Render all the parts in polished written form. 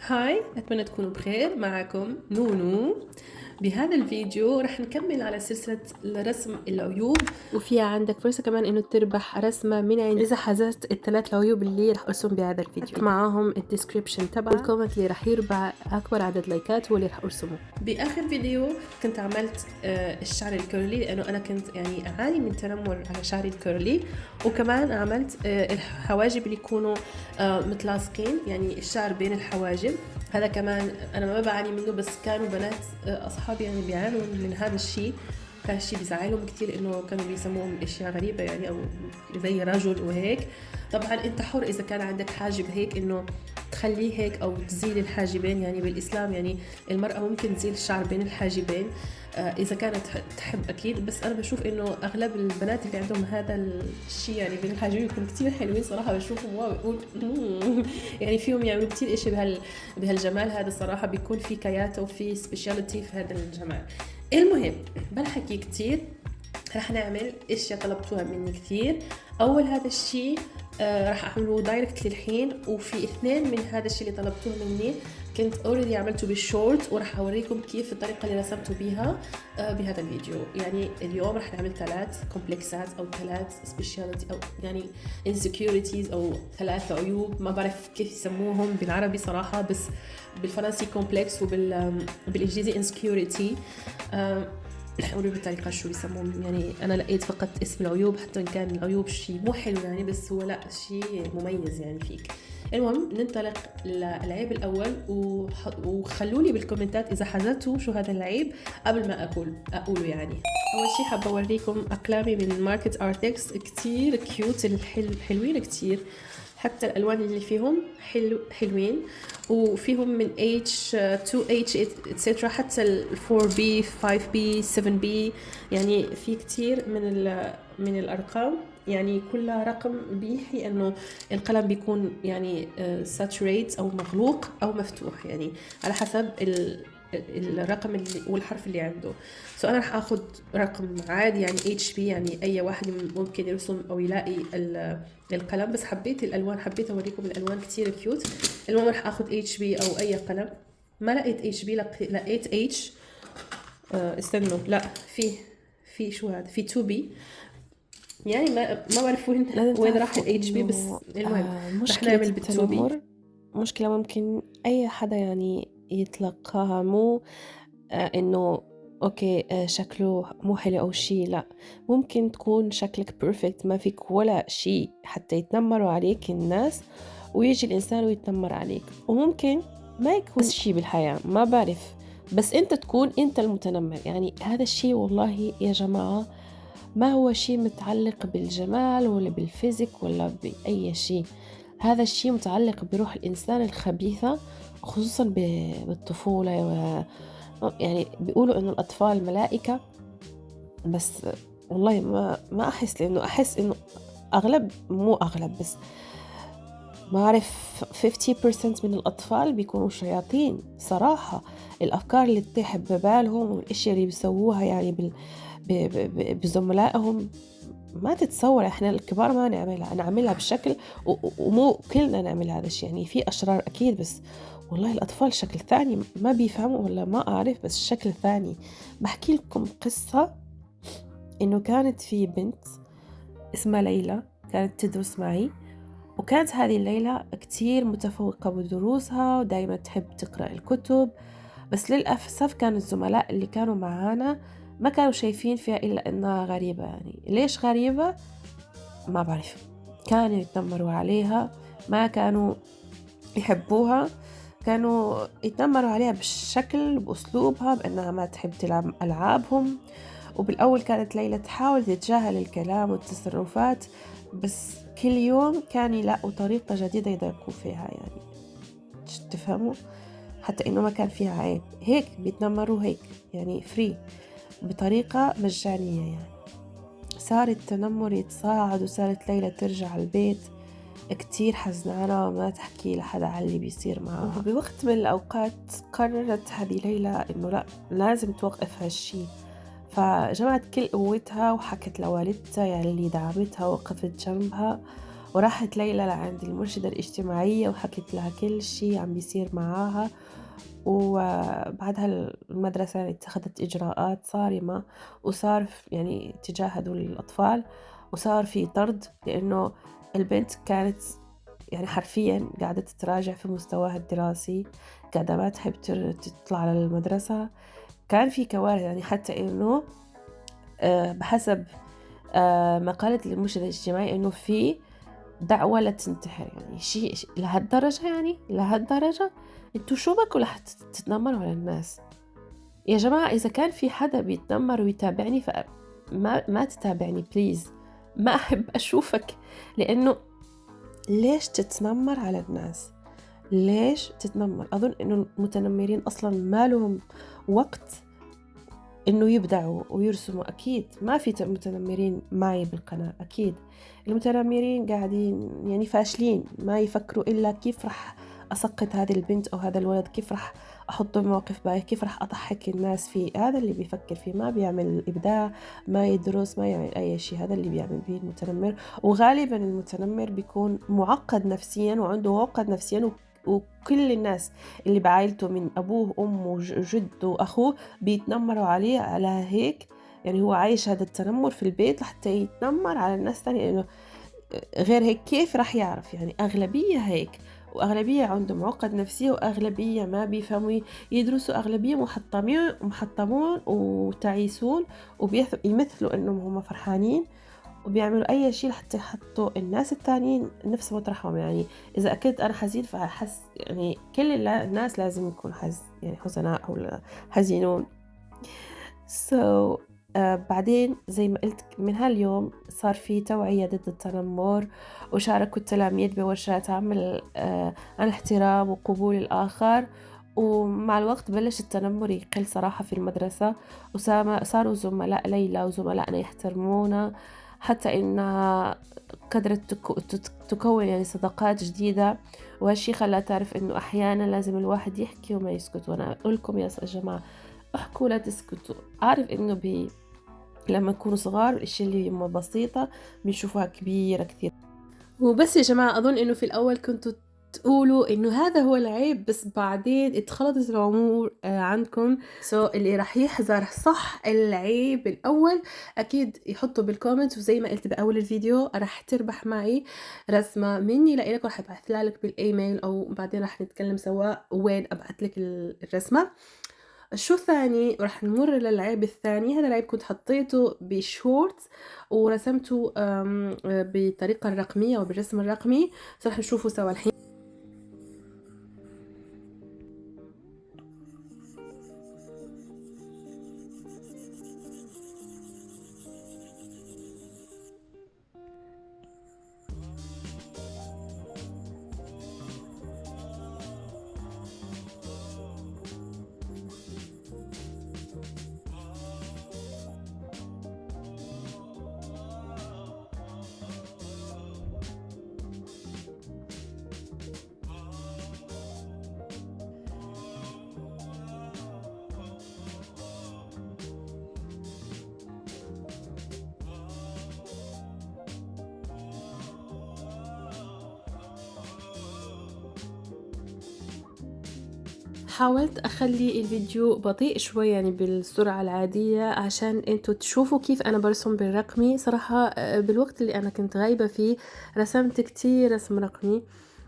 هاي، أتمنى تكونوا بخير. معكم نونو. بهذا الفيديو رح نكمل على سلسلة رسم العيوب، وفيها عندك فرصة كمان إنه تربح رسمة من عند إذا حجزت الثلاث العيوب اللي رح أرسم بهذا الفيديو. معاهم الديسكريبشن تبع والكومنت اللي رح يربح أكبر عدد لايكات هو اللي رح أرسمه. بآخر فيديو كنت عملت الشعر الكيرلي، لأنه أنا كنت يعني أعاني من تنمر على شعري الكيرلي، وكمان عملت الحواجب اللي يكونوا متلاصقين، يعني الشعر بين الحواجب. هذا كمان أنا ما بعاني منه، بس كانوا بنات أصحابي يعني بيعانوا من هذا الشيء. كان الشيء بيزعلهم كتير، إنه كانوا بيسموهم أشياء غريبة يعني، أو زي رجل وهيك. طبعا أنت حر إذا كان عندك حاجب هيك إنه تخليه هيك أو تزيل الحاجبين. يعني بالإسلام يعني المرأة ممكن تزيل الشعر بين الحاجبين إذا كانت تحب أكيد. بس أنا بشوف إنه أغلب البنات اللي عندهم هذا الشيء يعني بين الحاجبين يكونوا كتير حلوين صراحة. بشوفهم واو، بقول يعني فيهم يعملوا كتير إشي بهالجمال هذا صراحة. بيكون في كياتة وفي سبيشاليتي في هذا الجمال. المهم بنحكي كتير، رح نعمل اشياء طلبتوها مني كثير. اول هذا الشيء رح اعمله دايركت للحين، وفي اثنين من هذا الشيء اللي طلبتوه مني كنت اوريدي عملته بالشورت، وراح اوريكم كيف الطريقه اللي رسمته بيها بهذا الفيديو. يعني اليوم رح نعمل 3 كومبلكسات او 3 سبيشاليتي او يعني انسكيورتيز او 3 عيوب، ما بعرف كيف يسموهم بالعربي صراحه، بس بالفرنسي كومبلكس وبالانجليزي انسكيورتي. نحاول بالطريقة شو يسمون. يعني أنا لقيت فقط اسم العيوب، حتى إن كان العيوب شيء مو حلو يعني، بس هو لا شيء مميز يعني فيك. المهم ننطلق للعيب الأول، وخلوا لي بالكومنتات إذا حزتوا شو هذا العيب قبل ما أقوله. يعني أول شيء حابة أوريكم أقلامي من ماركت أرتكس، كتير كيوت، حلوين كتير. حتى الألوان اللي فيهم حلوين، وفيهم من H to H etc. حتى ال 4B 5B 7B. يعني في كتير من الأرقام، يعني كل رقم بيحي أنه القلم بيكون يعني ساتوريت أو مغلوق أو مفتوح، يعني على حسب الرقم اللي والحرف اللي عنده. أنا راح أخذ رقم عادي يعني HP، يعني أي واحد ممكن يرسم أو يلاقي القلم. بس حبيت الألوان، حبيت أوريكم الألوان كتير كيوت. المهم راح أخذ HP أو أي قلم. ما لقيت HP، لقيت H. استنوا، لا في شو هذا، في 2B. يعني ما بعرف وين راح ال HP، بس المهم راح مشكلة نعمل بال 2B. التنمر مشكلة ممكن أي حدا يعني يتلقاها، مو إنه أوكي شكله مو حلو أو شي. لا، ممكن تكون شكلك بيرفكت، ما فيك ولا شي حتى يتنمروا عليك الناس، ويجي الإنسان ويتنمر عليك. وممكن ما يكون شي بالحياة، ما بعرف، بس أنت تكون أنت المتنمر. يعني هذا الشي والله يا جماعة ما هو شيء متعلق بالجمال ولا بالفيزيك ولا بأي شيء. هذا الشيء متعلق بروح الإنسان الخبيثة، خصوصا بالطفولة. يعني بيقولوا إنه الأطفال ملائكة، بس والله ما أحس، لأنه أحس إنه أغلب، مو أغلب بس ما أعرف 50% من الأطفال بيكونوا شياطين صراحة. الأفكار اللي تطيح ببالهم والأشياء اللي بيسووها يعني بزملائهم ما تتصور. إحنا الكبار ما نعملها بالشكل، ومو كلنا نعمل هذا الشيء. يعني في أشرار أكيد، بس والله الأطفال شكل ثاني، ما بيفهموا ولا ما أعرف، بس شكل ثاني. بحكي لكم قصة، إنه كانت في بنت اسمها ليلى كانت تدرس معي، وكانت هذه الليلة كتير متفوقة بدروسها ودايما تحب تقرأ الكتب. بس للأسف كانوا الزملاء اللي كانوا معانا ما كانوا شايفين فيها إلا إنها غريبة. يعني ليش غريبة؟ ما بعرف. كانوا يتنمروا عليها، ما كانوا يحبوها، كانوا يتنمروا عليها بالشكل بأسلوبها، بأنها ما تحب تلعب ألعابهم. وبالأول كانت ليلى تحاول تتجاهل الكلام والتصرفات، بس كل يوم كان يلاقوا طريقة جديدة يضايقوا فيها. يعني تفهموا؟ حتى إنه ما كان فيها عيب، هيك بيتنمروا هيك يعني فري بطريقة مجانية. يعني صار التنمر يتصاعد، وصارت ليلى ترجع البيت كتير حزنانة وما تحكي لحدا على اللي بيصير معها. وبوقت من الأوقات قررت هذه ليلى إنه لا، لازم توقف هالشي. فجمعت كل قوتها وحكت لوالدتها، يعني اللي دعمتها وقفت جنبها، وراحت ليلى لعند المرشدة الاجتماعية وحكت لها كل شي عم بيصير معاها. وبعدها المدرسة يعني اتخذت إجراءات صارمة، وصار يعني تجاه هدول الأطفال، وصار في طرد، لأنه البنت كانت يعني حرفيًا قاعدة تتراجع في مستواها الدراسي، قاعدة ما تحب تطلع للمدرسة، كان في كوارث يعني حتى إنه بحسب ما قالت لي المرشدة الاجتماعية إنه في دعوة لتنتحر، يعني شيء لهالدرجة، يعني لهالدرجة أنتم شو بكم تتنمروا على الناس؟ يا جماعة إذا كان في حدا بيتنمر ويتابعني ما تتابعني بليز، ما أحب أشوفك، لأنه ليش تتنمر على الناس؟ ليش تتنمر؟ أظن إنه المتنمرين أصلا ما لهم وقت إنه يبدعوا ويرسموا، أكيد ما في متنمرين معي بالقناة، أكيد المتنمرين قاعدين يعني فاشلين، ما يفكروا إلا كيف رح أسقط هذه البنت أو هذا الولد، كيف رح أحطه بموقف بايخ، كيف رح أضحك الناس فيه، هذا اللي بيفكر فيه، ما بيعمل إبداع، ما يدرس، ما يعمل أي شيء، هذا اللي بيعمل به المتنمر. وغالبا المتنمر بيكون معقد نفسيا وعنده عقد نفسيا، وكل الناس اللي بعائلته من أبوه أمه وجده وأخوه بيتنمروا عليه على هيك، يعني هو عايش هذا التنمر في البيت لحتى يتنمر على الناس تانية، لأنه غير هيك كيف رح يعرف؟ يعني أغلبية هيك، وأغلبية عندهم عقد نفسية، وأغلبية ما بيفهموا يدرسوا، أغلبية محطمون وتعيسون وبيمثلوا إنهم هم فرحانين، وبيعملوا أي شيء لحتى يحطوا الناس التانيين نفس مطرحهم. يعني إذا أكنت أنا حزين فأحس يعني كل الناس لازم يكون يعني حزناء أو حزينون. بعدين زي ما قلت من هاليوم صار في توعية ضد التنمر، وشاركوا التلاميذ بورشات عمل عن الاحترام وقبول الآخر، ومع الوقت بلش التنمر يقل صراحة في المدرسة، وصاروا زملاء ليلى وزملائنا يحترمونا، حتى إنها قدرت تكون يعني صداقات جديدة. وهالشي خلاها تعرف إنه أحيانا لازم الواحد يحكي وما يسكت. وأنا أقول لكم يا جماعة احكوا لا تسكتوا. عارف إنه لما نكونوا صغار الأشياء اللي بسيطة بنشوفها كبيرة كثير. وبس يا جماعة، أظن إنه في الأول كنتوا تقولوا إنه هذا هو العيب، بس بعدين اتخلطت الأمور عندكم. اللي راح يحذر صح العيب الأول أكيد يحطوا بالكومنت، وزي ما قلت بأول الفيديو راح تربح معي رسمة مني لإلك، راح أبعثها لك بالإيميل، أو بعدين راح نتكلم سوا وين أبعث لك الرسمة. شو ثاني؟ راح نمر للعيب الثاني. هذا العيب كنت حطيته بشورت ورسمته بطريقة الرقمية أو بالرسم الرقمي، راح نشوفه سوا الحين. حاولت أخلي الفيديو بطيء شوي يعني بالسرعة العادية عشان انتوا تشوفوا كيف أنا برسم بالرقمي. صراحة بالوقت اللي أنا كنت غايبة فيه رسمت كتير رسم رقمي،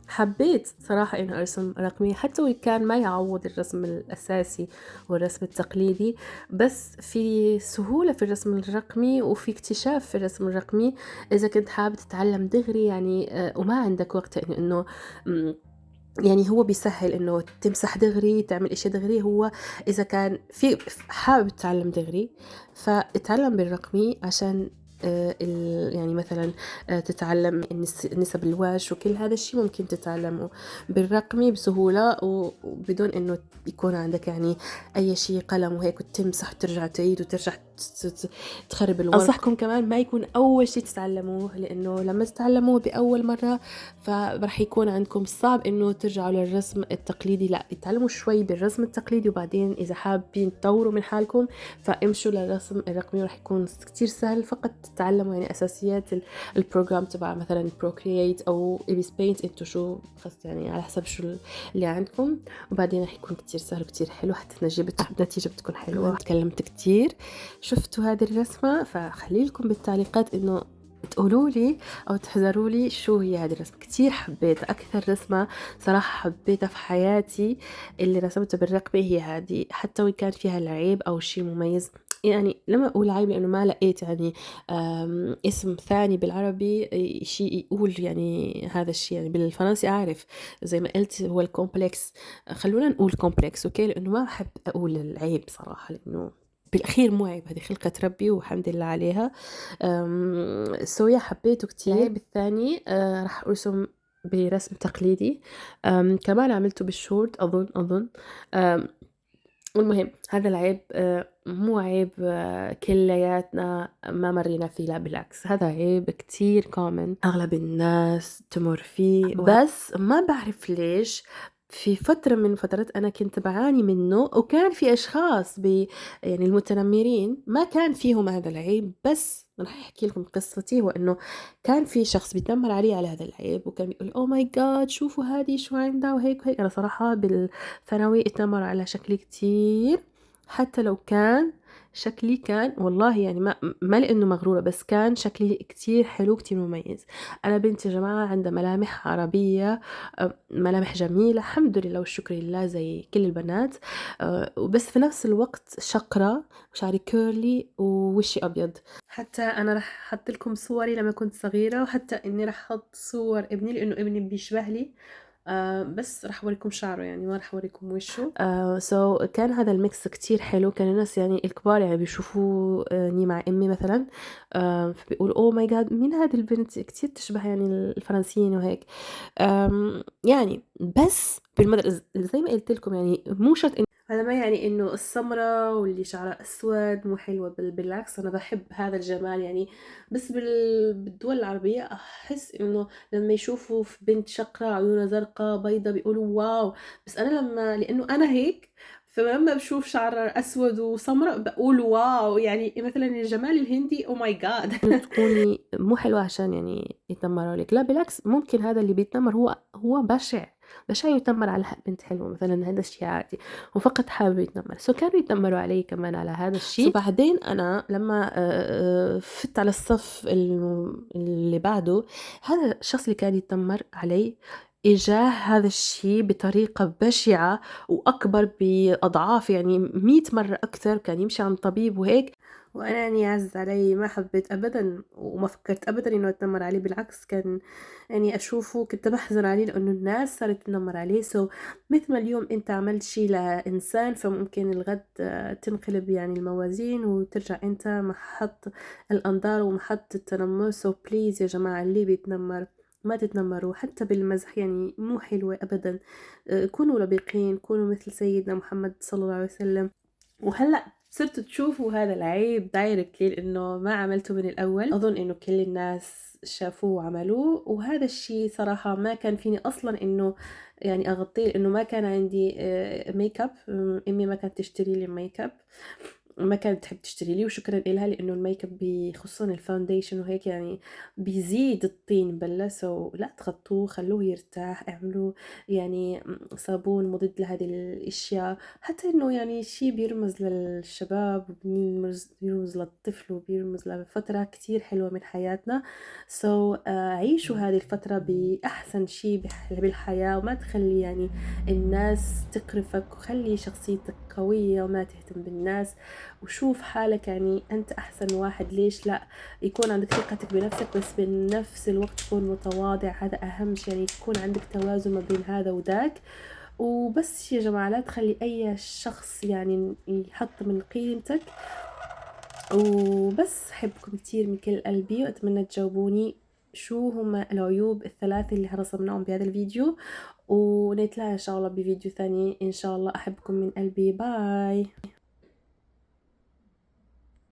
حبيت صراحة إنه أرسم رقمي حتى وإن كان ما يعوض الرسم الأساسي والرسم التقليدي، بس في سهولة في الرسم الرقمي وفي اكتشاف في الرسم الرقمي إذا كنت حابب تتعلم دغري يعني وما عندك وقت إنه يعني هو بيسهل إنه تمسح دغري، تعمل إشي دغري. هو إذا كان في حابب تتعلم دغري فاتعلم بالرقمي عشان يعني مثلا تتعلم نسب الواش وكل هذا الشيء ممكن تتعلمه بالرقمي بسهولة، وبدون إنه يكون عندك يعني أي شيء قلم وهيك وتمسح وترجع تعيد وترجع تخرب الورق. أنصحكم كمان ما يكون أول شيء تتعلموه، لأنه لما تتعلموه بأول مرة فرح يكون عندكم صعب إنه ترجعوا للرسم التقليدي. لا، تعلموا شوي بالرسم التقليدي، وبعدين إذا حابين تطوروا من حالكم فامشوا للرسم الرقمي، ورح يكون كتير سهل. فقط تتعلموا يعني أساسيات البروجرام تبع مثلا بروكرييت أو إبيس بينت، انتو شو خلص يعني على حسب شو اللي عندكم، وبعدين رح يكون كتير سهل وكتير حلو، حتى النتيجة بتكون حلوة. تكلمت كتير، شفتوا هذه الرسمة؟ فخلي لكم بالتعليقات إنه تقولوا لي أو تحذروا لي شو هي هذه الرسمة. كتير حبيتها، أكثر رسمة صراحة حبيتها في حياتي اللي رسمتها بالرقبة هي هذه، حتى وإن كان فيها العيب أو شيء مميز. يعني لما أقول عيب لأنه ما لقيت يعني اسم ثاني بالعربي شيء يقول يعني هذا الشيء. يعني بالفرنسي أعرف زي ما قلت هو الكومبلكس، خلونا نقول كومبلكس أوكي، لأنه ما بحب أقول العيب صراحة، لأنه بالأخير مو عيب، هذه خلقة ربي والحمد لله عليها. سويا حبيته كتير. العيب الثاني راح أرسم برسم تقليدي، كمان عملته بالشورت أظن. والمهم هذا العيب مو عيب كلياتنا ما مرينا فيه، لا بالعكس، هذا عيب كتير كومن أغلب الناس تمر فيه، بس ما بعرف ليش في فترة من فترات أنا كنت بعاني منه، وكان في أشخاص يعني المتنمرين ما كان فيهم هذا العيب. بس رح أحكي لكم قصتي، هو إنه كان في شخص بيتنمر علي على هذا العيب، وكان بيقول أوه ماي جاد شوفوا هذه شو عندها وهيك وهيك. أنا صراحة بالثانوي اتنمر على شكلي كتير، حتى لو كان شكلي كان والله يعني ما لأنه مغرورة، بس كان شكلي كتير حلو كتير مميز. أنا بنت يا جماعة عندها ملامح عربية، ملامح جميلة الحمد لله والشكر لله زي كل البنات، وبس في نفس الوقت شقرة وشعري كيرلي ووشي أبيض. حتى أنا رح أحط لكم صوري لما كنت صغيرة، وحتى إني رح أحط صور ابني لأنه ابني بيشبه لي، بس رح أوريكم شعره يعني ما رح أوريكم وشه. كان هذا الميكس كتير حلو. كان الناس يعني الكبار يعني بيشوفوني مع أمي مثلا، فبيقولوا أوه ماي جاد مين هذه البنت كتير تشبه يعني الفرنسيين وهيك. يعني بس بالمدرسة زي ما قلت لكم يعني مو شرط هذا ما يعني إنه السمرة واللي شعرها أسود مو حلوة، بالعكس أنا بحب هذا الجمال يعني. بس بالدول العربية أحس إنه لما يشوفوا في بنت شقرة عيونها زرقاء بيضة بيقولوا واو، بس أنا لأنه أنا هيك، فلما بشوف شعر أسود وسمراء بقول واو. يعني مثلا الجمال الهندي أو ماي جاد تكوني مو حلوة عشان يعني يتنمروا لك، لا بالعكس، ممكن هذا اللي بيتنمر هو بشع يتنمر على بنت حلوة مثلا، هذا الشيء عادي، وفقط حابب يتنمر. كانوا يتنمروا علي كمان على هذا الشيء. بعدين أنا لما فت على الصف اللي بعده، هذا الشخص اللي كان يتنمر علي إجاه هذا الشيء بطريقة بشعة وأكبر بأضعاف، يعني 100 مرة أكثر. كان يمشي عند طبيب وهيك، وأنا يعني عز علي ما حبيت أبدا وما فكرت أبدا إنه أتنمر عليه، بالعكس كان يعني أشوفه كنت بحزن عليه لأنه الناس صارت تنمر عليه. مثل ما اليوم أنت عملت شي لإنسان، فممكن الغد تنقلب يعني الموازين وترجع أنت محط الأنظار ومحط التنمر. بليز يا جماعة اللي بيتنمر ما تتنمروا حتى بالمزح، يعني مو حلوة أبدا. كونوا لبقين، كونوا مثل سيدنا محمد صلى الله عليه وسلم. وهلأ صرتوا تشوفوا هذا العيب دايركتلي لأنه ما عملته من الأول. أظن إنه كل الناس شافوه وعملوه، وهذا الشيء صراحة ما كان فيني أصلا إنه يعني أغطيه، لأنه ما كان عندي ميك اب. أمي ما كانت تشتري لي ميك اب، ما كانت تحب تشتري لي، وشكرا إلها، لأنه الميك اب خصوصا الفاونديشن وهيك يعني بيزيد الطين بلة. لا تغطوه، خلوه يرتاح، اعملوا يعني صابون مضد لهذه الأشياء، حتى إنه يعني شيء بيرمز للشباب بيرمز للطفل وبيرمز لفترة كتير حلوة من حياتنا. عيشوا هذه الفترة بأحسن شيء بالحياة، وما تخلي يعني الناس تقرفك، وخلي شخصيتك قوية وما تهتم بالناس، وشوف حالك يعني أنت أحسن واحد. ليش لا يكون عندك ثقتك بنفسك، بس بنفس الوقت تكون متواضع، هذا أهم شيء، يعني يكون عندك توازن ما بين هذا وذاك. وبس يا جماعة لا تخلي أي شخص يعني يحط من قيمتك. وبس أحبكم كتير من كل قلبي، وأتمنى تجاوبوني شو هما العيوب الثلاثة اللي رسمناهم بهذا الفيديو، ونتلاقى إن شاء الله بفيديو ثاني إن شاء الله. أحبكم من قلبي، باي.